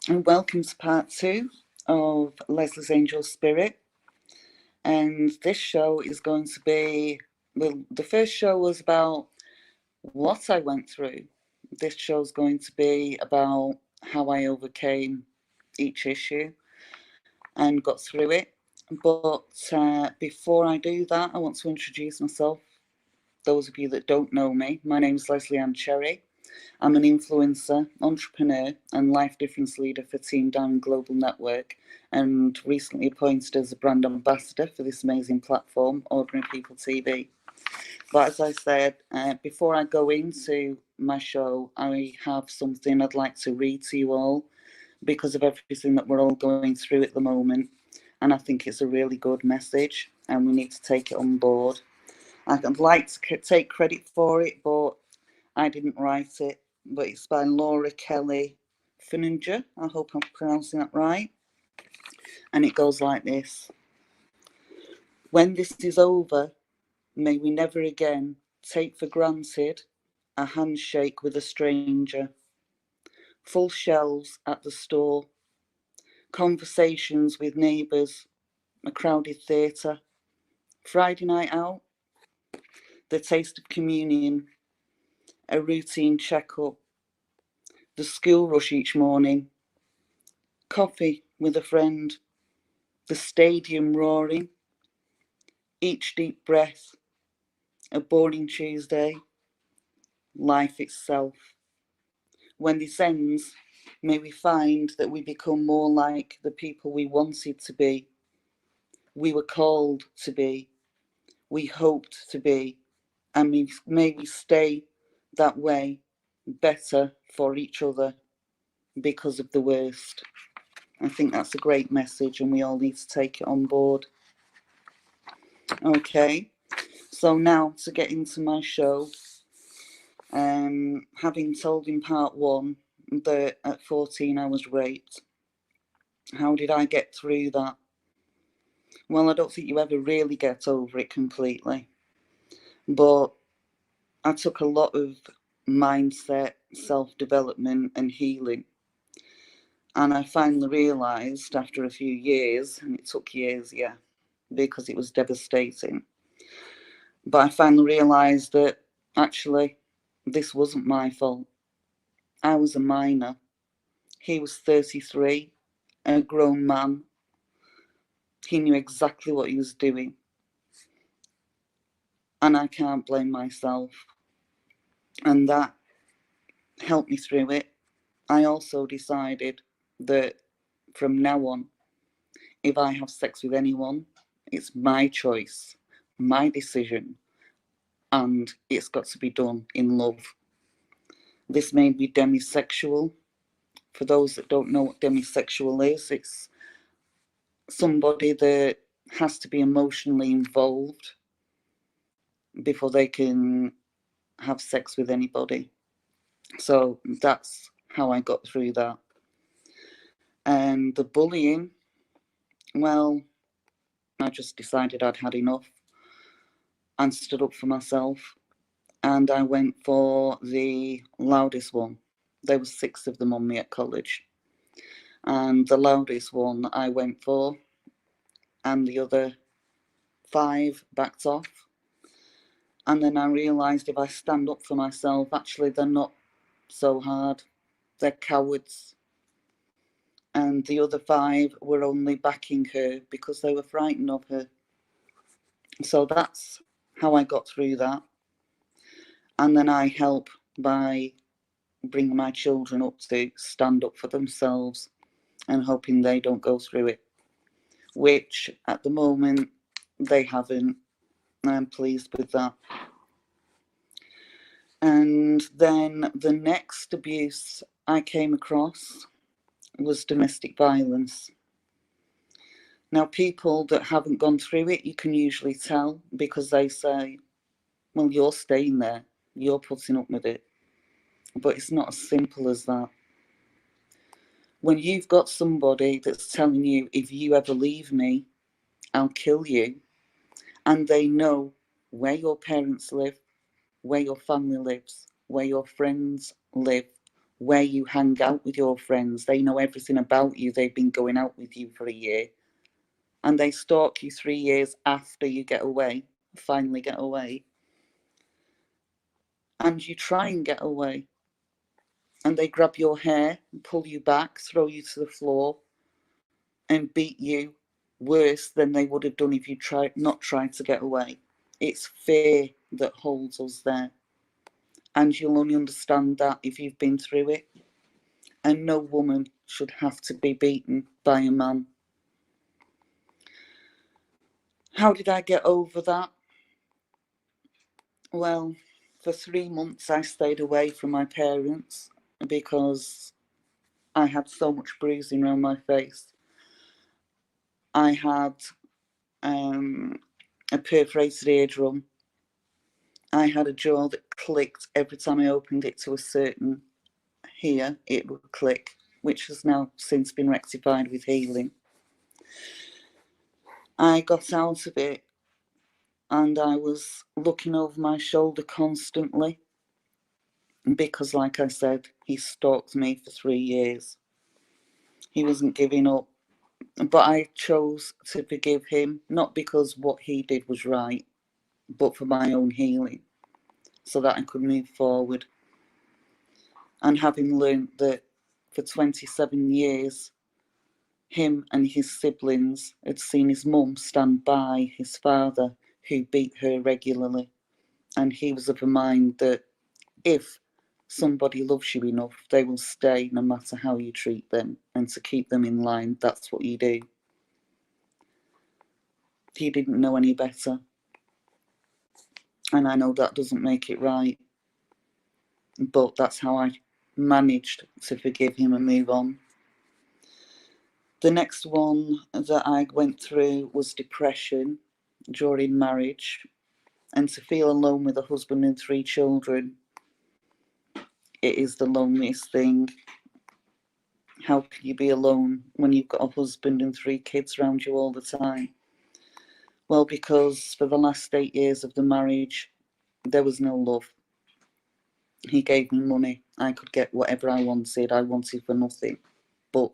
and welcome to part 2 of Lesley's Angel Spirit. And this show is going to be, well, the first show was about what I went through. This show is going to be about how I overcame each issue and got through it. But before I do that, I want to introduce myself. Those of you that don't know me, my name is Lesley Ann Cherry. I'm an influencer, entrepreneur, and life difference leader for Team Diamond Global Network, and recently appointed as a brand ambassador for this amazing platform, Ordinary People TV. But as I said, before I go into my show, I have something I'd like to read to you all because of everything that we're all going through at the moment. And I think it's a really good message, and we need to take it on board. I'd like to take credit for it, but I didn't write it. But it's by Laura Kelly Finninger. I hope I'm pronouncing that right. And it goes like this. When this is over, may we never again take for granted a handshake with a stranger, full shelves at the store, conversations with neighbours, a crowded theatre, Friday night out, the taste of communion, a routine checkup, the school rush each morning, coffee with a friend, the stadium roaring, each deep breath, a boring Tuesday, life itself. When this ends, may we find that we become more like the people we wanted to be, we were called to be, we hoped to be, and may we stay that way, better for each other because of the worst. I think that's a great message, and we all need to take it on board. Okay, so now to get into my show. Having told in part 1 that at 14 I was raped, how did I get through that? Well, I don't think you ever really get over it completely, but I took a lot of mindset, self-development and healing. And I finally realised after a few years, and it took years, yeah, because it was devastating, but I finally realised that actually this wasn't my fault. I was a minor. He was 33, a grown man. He knew exactly what he was doing. And I can't blame myself. And that helped me through it. I also decided that from now on, if I have sex with anyone, it's my choice, my decision, and it's got to be done in love. This made me demisexual. For those that don't know what demisexual is, it's somebody that has to be emotionally involved before they can have sex with anybody. So that's how I got through that. And the bullying, well, I just decided I'd had enough and stood up for myself. And I went for the loudest one. There were 6 of them on me at college. And the loudest one I went for, and the other 5 backed off. And then I realised if I stand up for myself, actually they're not so hard. They're cowards. And the other 5 were only backing her because they were frightened of her. So that's how I got through that. And then I help by bringing my children up to stand up for themselves and hoping they don't go through it, which at the moment they haven't. I'm pleased with that. And then the next abuse I came across was domestic violence. Now, people that haven't gone through it, you can usually tell because they say, well, you're staying there, you're putting up with it. But it's not as simple as that. When you've got somebody that's telling you, if you ever leave me, I'll kill you, and they know where your parents live, where your family lives, where your friends live, where you hang out with your friends. They know everything about you. They've been going out with you for a year. And they stalk you 3 years after you get away, finally get away. And you try and get away. And they grab your hair and pull you back, throw you to the floor, and beat you worse than they would have done if you not tried to get away. It's fear that holds us there. And you'll only understand that if you've been through it. And no woman should have to be beaten by a man. How did I get over that? Well, for 3 months I stayed away from my parents because I had so much bruising around my face. I had a perforated eardrum. I had a jaw that clicked every time I opened it to a certain here, it would click, which has now since been rectified with healing. I got out of it and I was looking over my shoulder constantly because, like I said, he stalked me for 3 years. He wasn't giving up. But I chose to forgive him, not because what he did was right, but for my own healing, so that I could move forward. And having learned that for 27 years, him and his siblings had seen his mum stand by his father, who beat her regularly. And he was of a mind that if somebody loves you enough, they will stay no matter how you treat them. And to keep them in line, that's what you do. He didn't know any better. And I know that doesn't make it right. But that's how I managed to forgive him and move on. The next one that I went through was depression during marriage. And to feel alone with a husband and 3 children, it is the loneliest thing. How can you be alone when you've got a husband and 3 kids around you all the time? Well, because for the last 8 years of the marriage, there was no love. He gave me money. I could get whatever I wanted. I wanted for nothing. But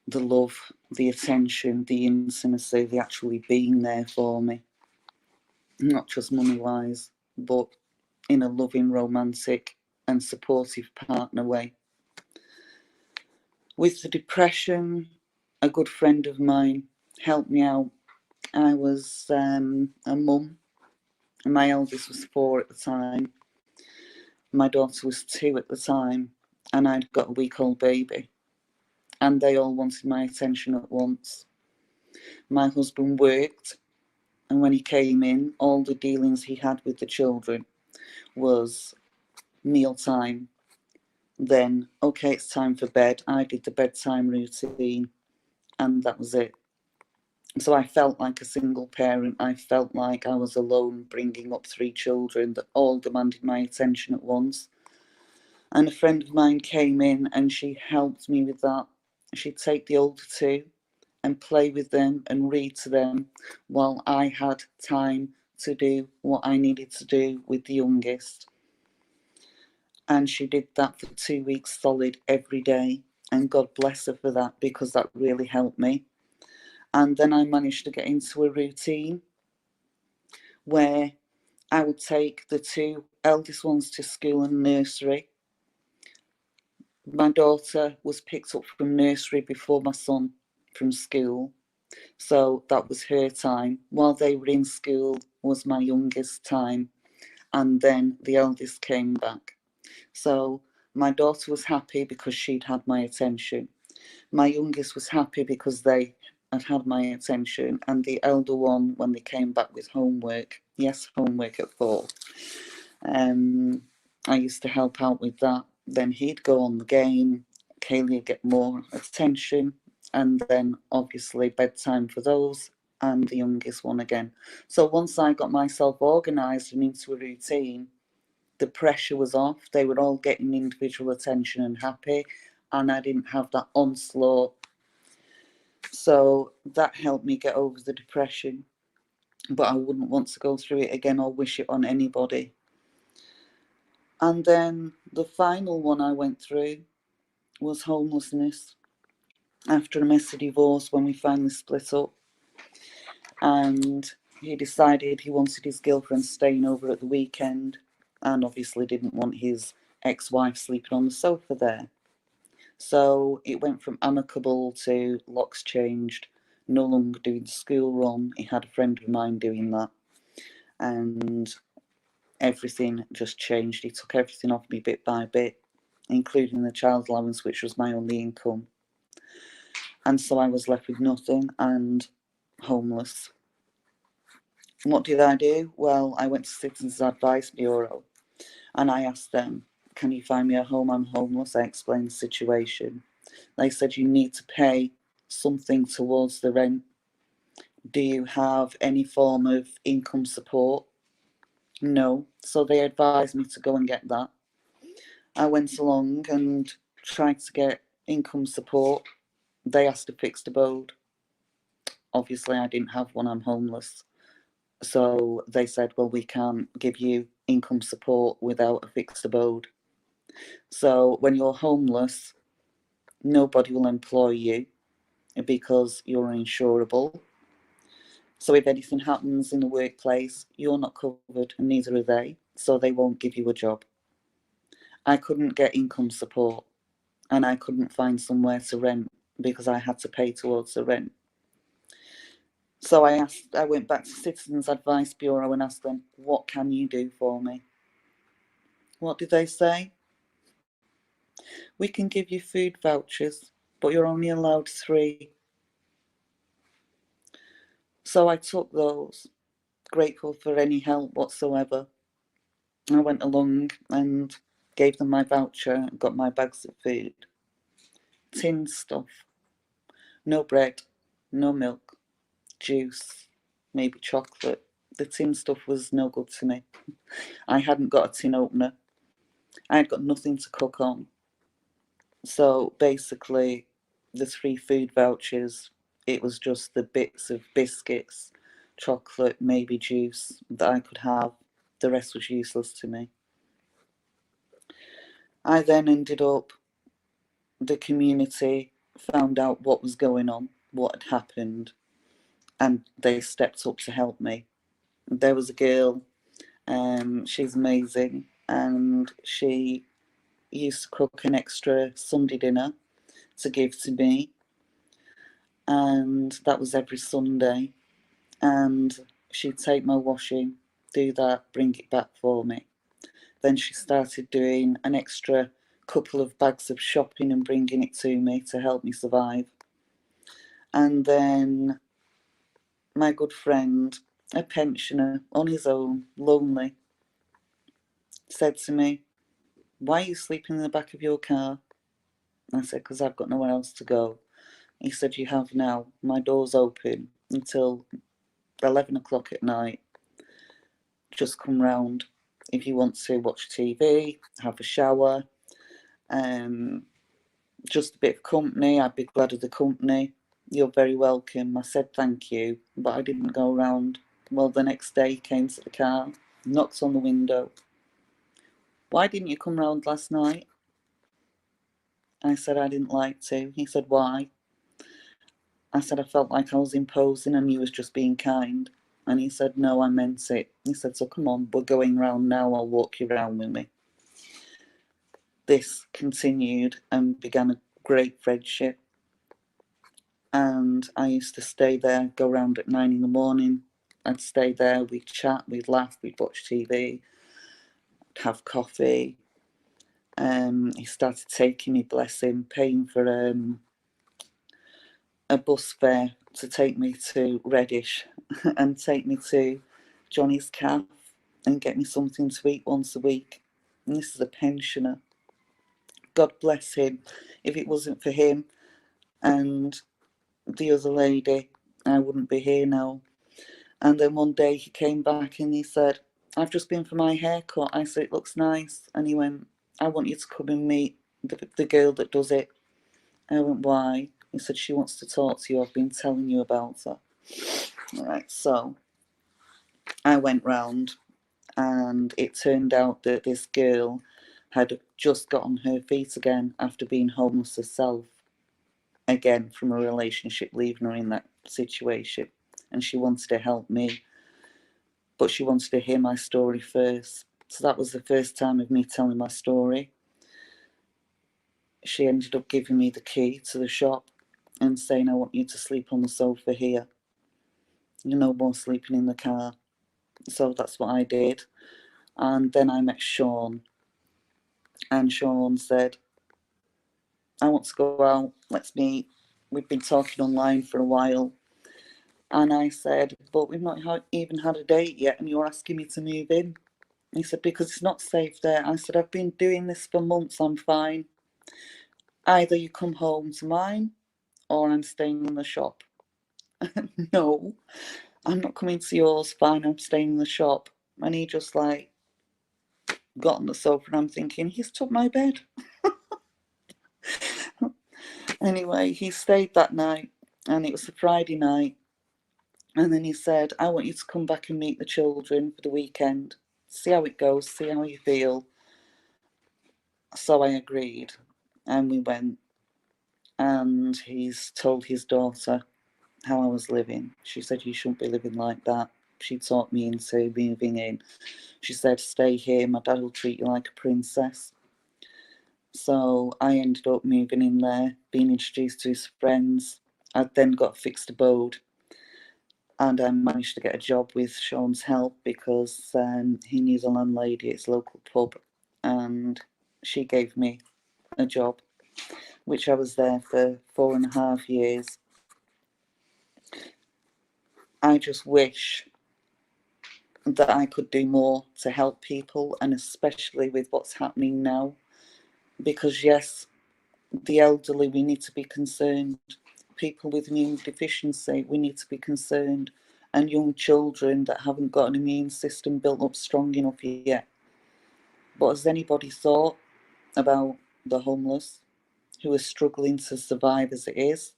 the love, the attention, the intimacy, the actually being there for me. Not just money-wise, but in a loving, romantic and supportive partner way. With the depression, a good friend of mine helped me out. I was a mum. My eldest was 4 at the time. My daughter was 2 at the time. And I'd got a week-old baby. And they all wanted my attention at once. My husband worked, and when he came in, all the dealings he had with the children was mealtime. Then, okay, it's time for bed. I did the bedtime routine, and that was it. So I felt like a single parent. I felt like I was alone bringing up 3 children that all demanded my attention at once. And a friend of mine came in and she helped me with that. She'd take the older 2 and play with them and read to them while I had time to do what I needed to do with the youngest. And she did that for 2 weeks solid every day. And God bless her for that, because that really helped me. And then I managed to get into a routine where I would take the 2 eldest ones to school and nursery. My daughter was picked up from nursery before my son from school. So that was her time. While they were in school was my youngest time. And then the eldest came back. So my daughter was happy because she'd had my attention. My youngest was happy because they had my attention. And the elder one, when they came back with homework, yes, homework at 4, I used to help out with that. Then he'd go on the game, Kaylee would get more attention, and then obviously bedtime for those, and the youngest one again. So once I got myself organised and into a routine, the pressure was off. They were all getting individual attention and happy, and I didn't have that onslaught. So that helped me get over the depression. But I wouldn't want to go through it again or wish it on anybody. And then the final one I went through was homelessness after a messy divorce when we finally split up. And he decided he wanted his girlfriend staying over at the weekend and obviously didn't want his ex-wife sleeping on the sofa there. So it went from amicable to locks changed, no longer doing the school run. He had a friend of mine doing that, and everything just changed. He took everything off me bit by bit, including the child allowance, which was my only income. And so I was left with nothing and homeless. What did I do? Well, I went to Citizens Advice Bureau and I asked them, can you find me a home? I'm homeless. I explained the situation. They said you need to pay something towards the rent. Do you have any form of income support? No. So they advised me to go and get that. I went along and tried to get income support. They asked a fixed abode. Obviously, I didn't have one. I'm homeless. So they said, well, we can't give you income support without a fixed abode. So when you're homeless, nobody will employ you because you're uninsurable. So if anything happens in the workplace, you're not covered and neither are they. So they won't give you a job. I couldn't get income support and I couldn't find somewhere to rent because I had to pay towards the rent. So I went back to Citizens Advice Bureau and asked them, what can you do for me? What did they say? We can give you food vouchers, but you're only allowed 3. So I took those, grateful for any help whatsoever. I went along and gave them my voucher, got my bags of food. Tin stuff, no bread, no milk, juice, maybe chocolate. The tin stuff was no good to me. I hadn't got a tin opener. I had got nothing to cook on. So basically, the 3 food vouchers, it was just the bits of biscuits, chocolate, maybe juice that I could have. The rest was useless to me. I then ended up, the community found out what was going on, what had happened, and they stepped up to help me. There was a girl, she's amazing, and she used to cook an extra Sunday dinner to give to me, and that was every Sunday. And she'd take my washing, do that, bring it back for me. Then she started doing an extra couple of bags of shopping and bringing it to me to help me survive. And then my good friend, a pensioner on his own, lonely, said to me, why are you sleeping in the back of your car? I said, because I've got nowhere else to go. He said, you have now. My door's open until 11 o'clock at night. Just come round. If you want to watch TV, have a shower, just a bit of company, I'd be glad of the company. You're very welcome. I said thank you, but I didn't go round. Well, the next day he came to the car, knocked on the window. Why didn't you come round last night? I said I didn't like to. He said, why? I said I felt like I was imposing and you was just being kind. And he said, no, I meant it. He said, so come on, we're going round now, I'll walk you round with me. This continued and began a great friendship. And I used to stay there, go round at 9 in the morning. I'd stay there, we'd chat, we'd laugh, we'd watch TV, have coffee. He started taking me, bless him, paying for a bus fare to take me to Reddish and take me to Johnny's Cafe and get me something to eat once a week. And this is a pensioner. God bless him. If it wasn't for him and the other lady, I wouldn't be here now. And then one day he came back and he said, I've just been for my haircut. I said, it looks nice. And he went, I want you to come and meet the girl that does it. I went, why? He said, she wants to talk to you. I've been telling you about her. All right, so I went round and it turned out that this girl had just got on her feet again after being homeless herself, again from a relationship leaving her in that situation, and she wanted to help me, but she wanted to hear my story first. So that was the first time of me telling my story. She ended up giving me the key to the shop and saying, I want you to sleep on the sofa here. You're no more sleeping in the car. So that's what I did. And then I met Sean, and Sean said, I want to go out, let's meet. We've been talking online for a while. And I said, but we've not even had a date yet, and you're asking me to move in. He said, because it's not safe there. I said, I've been doing this for months, I'm fine. Either you come home to mine, or I'm staying in the shop. No, I'm not coming to yours, fine, I'm staying in the shop. And he just like got on the sofa, and I'm thinking, he's took my bed. Anyway, he stayed that night, and it was a Friday night. And then he said, I want you to come back and meet the children for the weekend. See how it goes, see how you feel. So I agreed, and we went. And he's told his daughter how I was living. She said, you shouldn't be living like that. She talked me into moving in. She said, stay here, my dad will treat you like a princess. So I ended up moving in there, being introduced to his friends. I then got a fixed abode, and I managed to get a job with Sean's help because he knew the landlady at his local pub, and she gave me a job, which I was there for 4.5 years. I just wish that I could do more to help people, and especially with what's happening now, because yes, the elderly, we need to be concerned. People with immune deficiency, we need to be concerned. And young children that haven't got an immune system built up strong enough yet. But has anybody thought about the homeless who are struggling to survive as it is?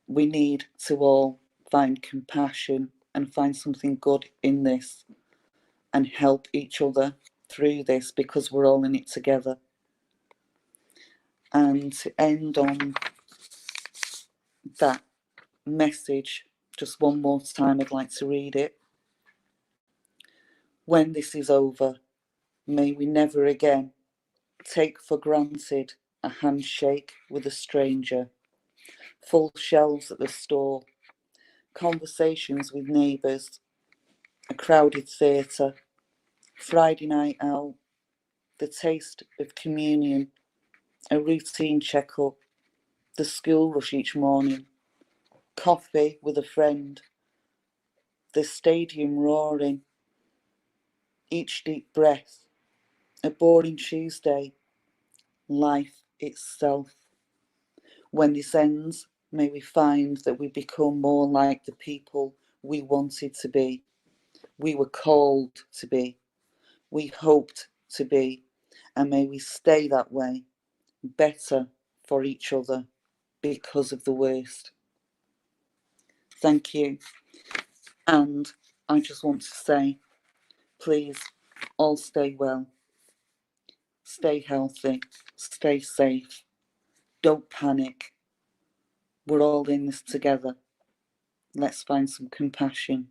We need to all find compassion and find something good in this and help each other through this, because we're all in it together. And to end on that message, just one more time, I'd like to read it. When this is over, may we never again take for granted a handshake with a stranger, full shelves at the store, conversations with neighbours, a crowded theatre, Friday night out, the taste of communion, a routine checkup, the school rush each morning, coffee with a friend, the stadium roaring, each deep breath, a boring Tuesday, life itself. When this ends, may we find that we become more like the people we wanted to be, we were called to be, we hoped to be, and may we stay that way, better for each other because of the worst. Thank you. And I just want to say, please all stay well, stay healthy, stay safe, don't panic. We're all in this together. Let's find some compassion.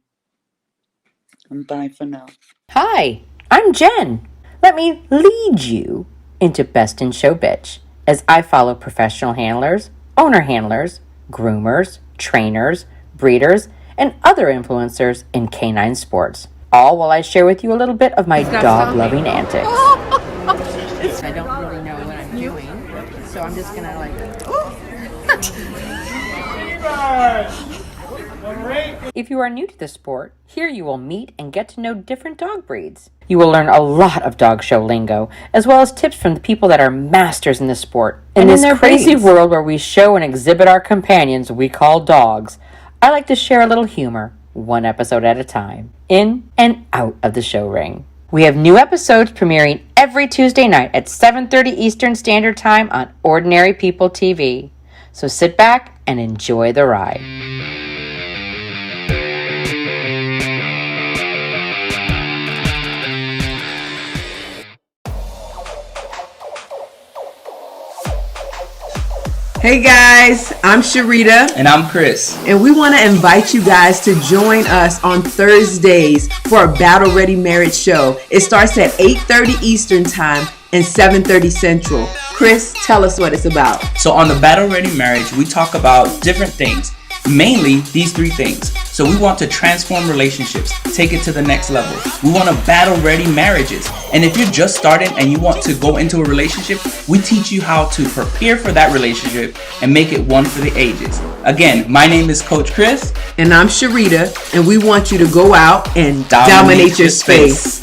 And bye for now. Hi, I'm Jen. Let me lead you into Best in Show Bitch as I follow professional handlers, owner handlers, groomers, trainers, breeders, and other influencers in canine sports. All while I share with you a little bit of my dog loving antics. I don't really know what I'm doing, so I'm just gonna If you are new to the sport, here you will meet and get to know different dog breeds. You will learn a lot of dog show lingo, as well as tips from the people that are masters in the sport. In this crazy world where we show and exhibit our companions we call dogs, I like to share a little humor, one episode at a time, in and out of the show ring. We have new episodes premiering every Tuesday night at 7:30 Eastern Standard Time on Ordinary People TV. So sit back and enjoy the ride. Hey guys, I'm Sharita. And I'm Chris. And we want to invite you guys to join us on Thursdays for a Battle Ready Marriage show. It starts at 8:30 Eastern Time and 7:30 Central. Chris, tell us what it's about. So on the Battle Ready Marriage, we talk about different things. Mainly these three things. So we want to transform relationships, take it to the next level. We want to battle ready marriages. And if you're just starting and you want to go into a relationship, we teach you how to prepare for that relationship and make it one for the ages. Again, my name is Coach Chris. And I'm Sharita. And we want you to go out and dominate your space.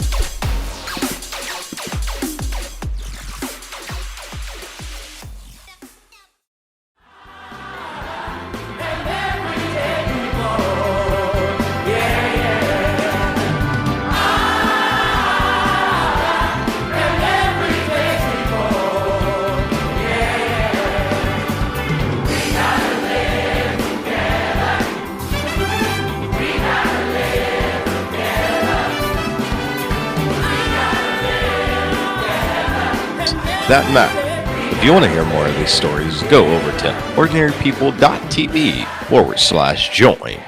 That matter. If you want to hear more of these stories, go over to ordinarypeople.tv/join.